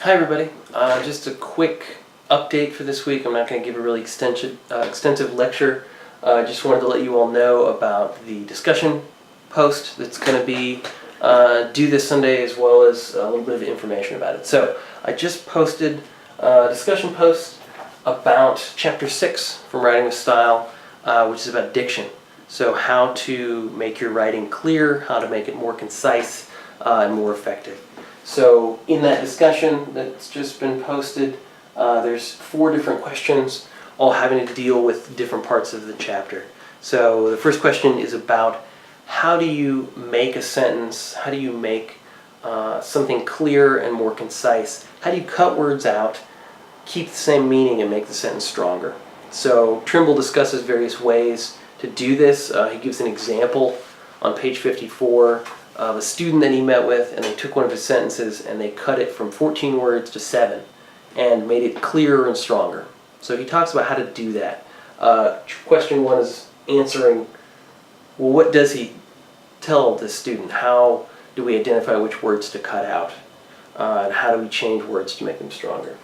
Hi everybody. Just a quick update for this week. I'm not going to give a really extensive lecture. I just wanted to let you all know about the discussion post that's going to be due this Sunday, as well as a little bit of information about it. So I just posted a discussion post about Chapter 6 from Writing with Style, which is about diction. So how to make your writing clear, how to make it more concise and more effective. So in that discussion that's just been posted, there's 4 different questions, all having to deal with different parts of the chapter. So the first question is about how do you make a sentence, how do you make something clear and more concise? How do you cut words out, keep the same meaning, and make the sentence stronger? So Trimble discusses various ways to do this. He gives an example on page 54 of a student that he met with, and they took one of his sentences and they cut it from 14 words to 7 and made it clearer and stronger. So he talks about how to do that. Question 1 is answering, well, what does he tell the student? How do we identify which words to cut out? And how do we change words to make them stronger?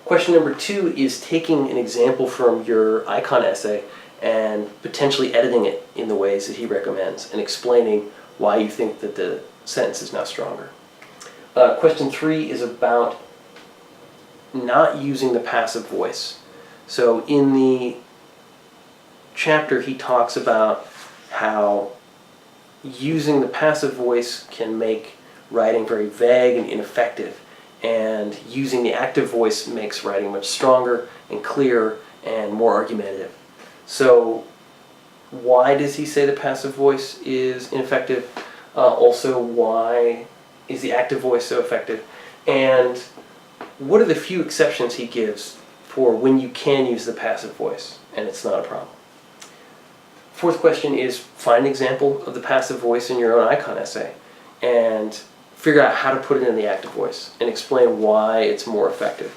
Question number 2 is taking an example from your icon essay and potentially editing it in the ways that he recommends and explaining why you think that the sentence is now stronger. Question 3 is about not using the passive voice. So in the chapter he talks about how using the passive voice can make writing very vague and ineffective, and using the active voice makes writing much stronger and clearer and more argumentative. So why does he say the passive voice is ineffective? Also, why is the active voice so effective? And what are the few exceptions he gives for when you can use the passive voice and it's not a problem? 4th question is find an example of the passive voice in your own icon essay and figure out how to put it in the active voice and explain why it's more effective.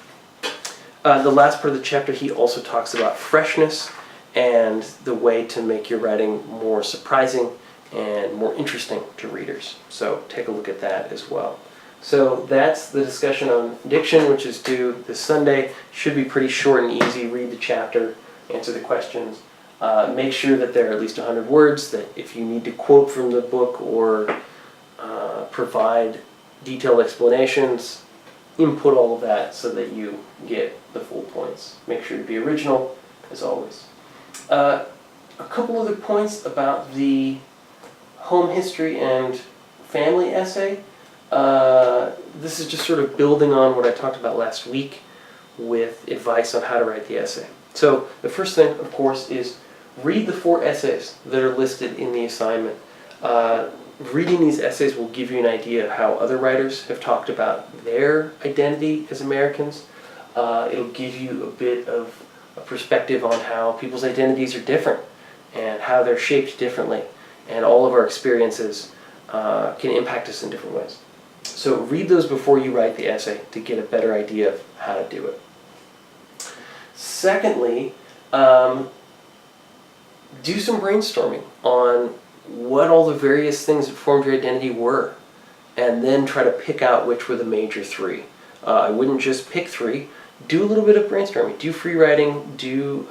The last part of the chapter, he also talks about freshness and the way to make your writing more surprising and more interesting to readers. So take a look at that as well. So that's the discussion on diction, which is due this Sunday. Should be pretty short and easy. Read the chapter, answer the questions. Make sure that there are at least 100 words, that if you need to quote from the book or provide detailed explanations, input all of that so that you get the full points. Make sure to be original, as always. A couple other points about the home history and family essay. This is just sort of building on what I talked about last week with advice on how to write the essay. So the first thing, of course, is read the 4 essays that are listed in the assignment. Reading these essays will give you an idea of how other writers have talked about their identity as Americans. It'll give you a bit of a perspective on how people's identities are different and how they're shaped differently. And all of our experiences can impact us in different ways. So read those before you write the essay to get a better idea of how to do it. Secondly, do some brainstorming on what all the various things that formed your identity were, and then try to pick out which were the major 3. I wouldn't just pick 3. Do a little bit of brainstorming. Do free writing. Do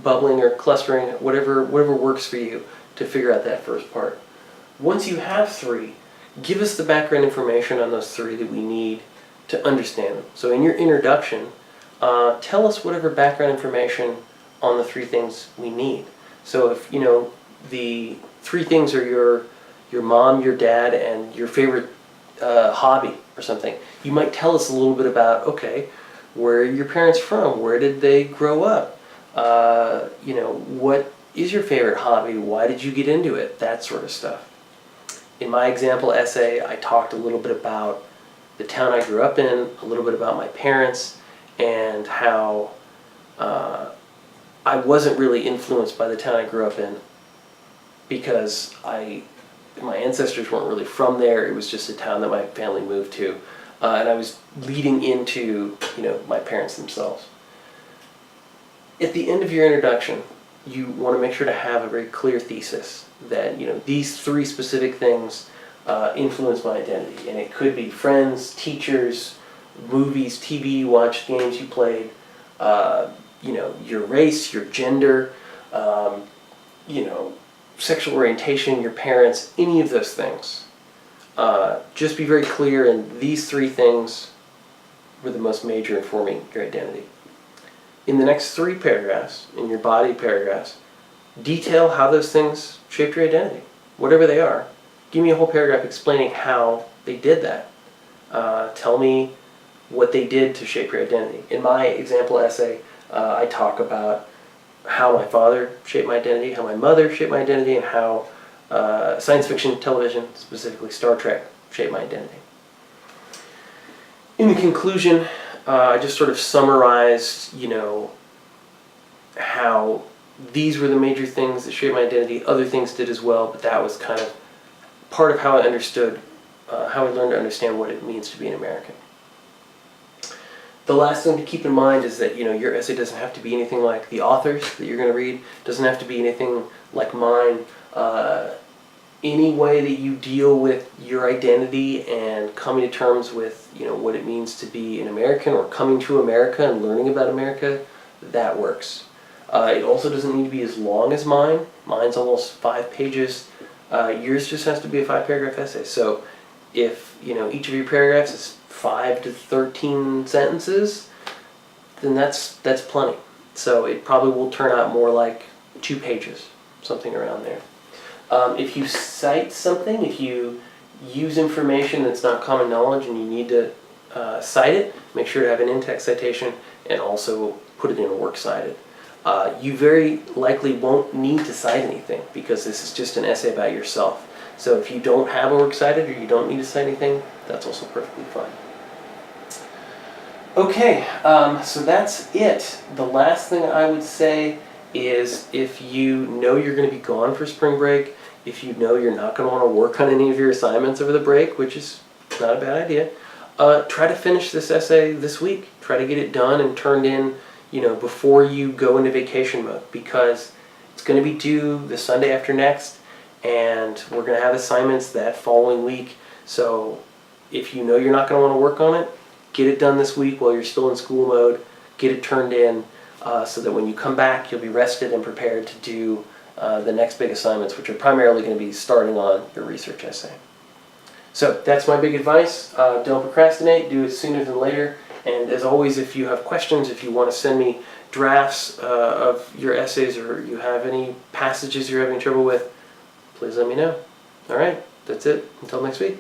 bubbling or clustering, whatever works for you to figure out that first part. Once you have 3, give us the background information on those 3 that we need to understand them. So in your introduction, tell us whatever background information on the 3 things we need. So if the 3 things are your mom, your dad, and your favorite hobby or something, you might tell us a little bit about, okay, where are your parents from? Where did they grow up? What is your favorite hobby? Why did you get into it? That sort of stuff. In my example essay, I talked a little bit about the town I grew up in, a little bit about my parents, and how I wasn't really influenced by the town I grew up in because my ancestors weren't really from there. It was just a town that my family moved to. And I was leading into my parents themselves. At the end of your introduction, you want to make sure to have a very clear thesis that these 3 specific things influenced my identity. And it could be friends, teachers, movies, TV you watched, games you played, your race, your gender, sexual orientation, your parents, any of those things. Just be very clear, and these three things were the most major in forming your identity. In the next 3 paragraphs, in your body paragraphs, detail how those things shaped your identity, whatever they are. Give me a whole paragraph explaining how they did that. Tell me what they did to shape your identity. In my example essay, I talk about how my father shaped my identity, how my mother shaped my identity, and how science fiction television, specifically Star Trek, shaped my identity. In the conclusion, I just sort of summarized, how these were the major things that shaped my identity. Other things did as well, but that was kind of part of how I understood, how I learned to understand what it means to be an American. The last thing to keep in mind is that your essay doesn't have to be anything like the authors that you're going to read. It doesn't have to be anything like mine. Any way that you deal with your identity and coming to terms with what it means to be an American, or coming to America and learning about America, that works. It also doesn't need to be as long as mine. Mine's almost 5 pages. Yours just has to be a 5-paragraph essay. So if each of your paragraphs is 5 to 13 sentences, then that's plenty. So it probably will turn out more like 2 pages, something around there. If you cite something, if you use information that's not common knowledge and you need to cite it, make sure to have an in-text citation and also put it in a works cited. You very likely won't need to cite anything because this is just an essay about yourself. So if you don't have a works cited or you don't need to cite anything, that's also perfectly fine. Okay, so that's it. The last thing I would say is if you know you're going to be gone for spring break, if you know you're not going to want to work on any of your assignments over the break, which is not a bad idea, try to finish this essay this week. Try to get it done and turned in, before you go into vacation mode, because it's going to be due the Sunday after next, and we're going to have assignments that following week. So if you know you're not going to want to work on it, get it done this week while you're still in school mode. Get it turned in so that when you come back, you'll be rested and prepared to do the next big assignments, which are primarily going to be starting on your research essay. So that's my big advice. Don't procrastinate. Do it sooner than later. And as always, if you have questions, if you want to send me drafts of your essays, or you have any passages you're having trouble with, please let me know. All right, that's it. Until next week.